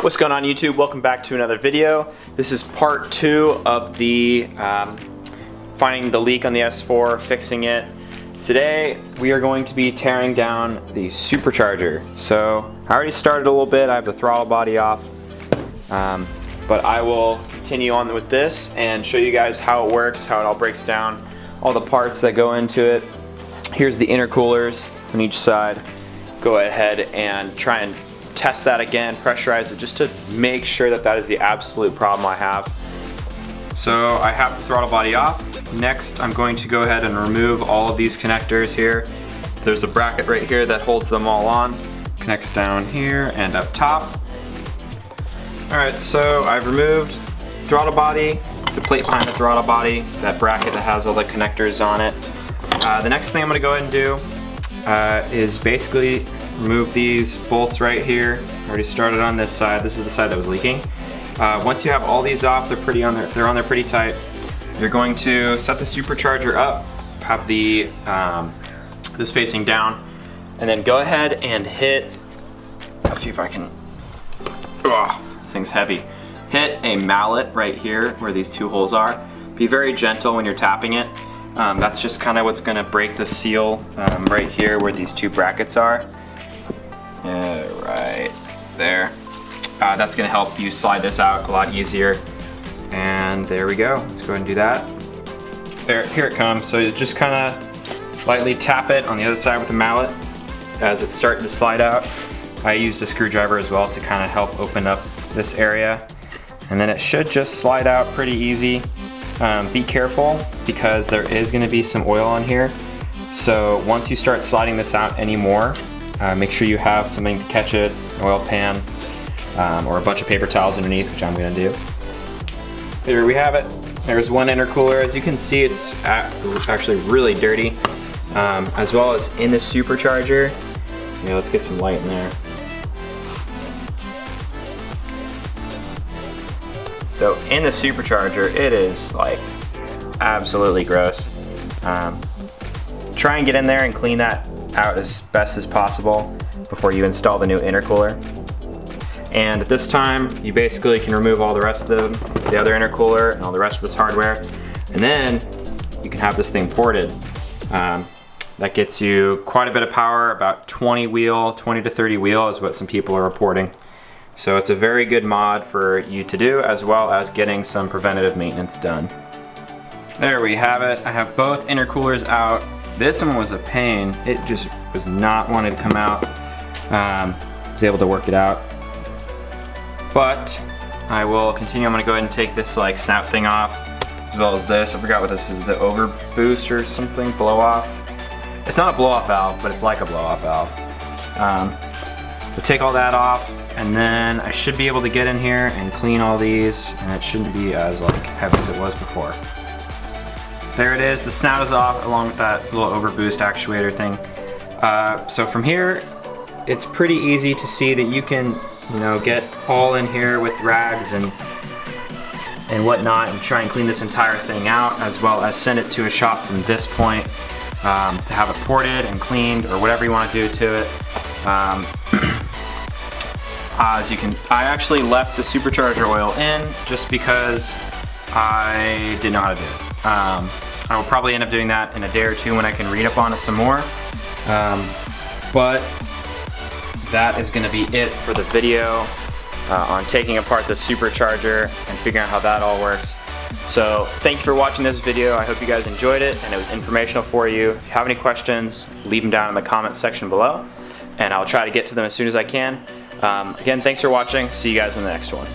What's going on YouTube? Welcome back to another video. This is part 2 of the finding the leak on the S4, fixing it. Today we are going to be tearing down the supercharger. So I already started a little bit. I have the throttle body off, but I will continue on with this and show you guys how it works, how it all breaks down, all the parts that go into it. Here's the intercoolers on each side. Go ahead and try and test that again, pressurize it just to make sure that that is the absolute problem I have. So I have the throttle body off. Next I'm going to go ahead and remove all of these connectors here. There's a bracket right here that holds them all on. Connects down here and up top. Alright, so I've removed throttle body, the plate behind the throttle body, that bracket that has all the connectors on it. The next thing I'm going to go ahead and do is basically remove these bolts right here. Already started on this side. This is the side that was leaking. Once you have all these off, they're on there pretty tight. You're going to set the supercharger up, have the this facing down, and then go ahead and hit. Let's see if I can. Oh, this thing's heavy. Hit a mallet right here where these two holes are. Be very gentle when you're tapping it. That's just kind of what's going to break the seal right here where these two brackets are. Right there. That's going to help you slide this out a lot easier. And there we go. Let's go ahead and do that. There, here it comes. So you just kind of lightly tap it on the other side with the mallet as it's starting to slide out. I used a screwdriver as well to kind of help open up this area. And then it should just slide out pretty easy. Be careful because there is going to be some oil on here. So once you start sliding this out anymore, make sure you have something to catch it, an oil pan, or a bunch of paper towels underneath, which I'm going to do. Here we have it. There's one intercooler. As you can see, it's actually really dirty, as well as in the supercharger. Yeah, let's get some light in there. So in the supercharger, it is like absolutely gross. Try and get in there and clean that out as best as possible before you install the new intercooler. And at this time, you basically can remove all the rest of the other intercooler and all the rest of this hardware, and then you can have this thing ported. That gets you quite a bit of power, about 20 to 30 wheel is what some people are reporting. So it's a very good mod for you to do, as well as getting some preventative maintenance done. There we have it. I have both intercoolers out. This one was a pain. It just was not wanting to come out. I was able to work it out. But I will continue. I'm gonna go ahead and take this like snap thing off, as well as this. I forgot what this is, the overboost or something, blow off. It's not a blow off valve, but it's like a blow off valve. So take all that off, and then I should be able to get in here and clean all these, and it shouldn't be as like heavy as it was before. There it is, the snout is off along with that little overboost actuator thing. So from here, it's pretty easy to see that you can, you know, get all in here with rags and whatnot and try and clean this entire thing out, as well as send it to a shop from this point to have it ported and cleaned or whatever you want to do to it. As you can, I actually left the supercharger oil in just because I didn't know how to do it. I will probably end up doing that in a day or two when I can read up on it some more. But that is going to be it for the video on taking apart the supercharger and figuring out how that all works. So thank you for watching this video. I hope you guys enjoyed it and it was informational for you. If you have any questions, leave them down in the comment section below, and I'll try to get to them as soon as I can. Again, thanks for watching. See you guys in the next one.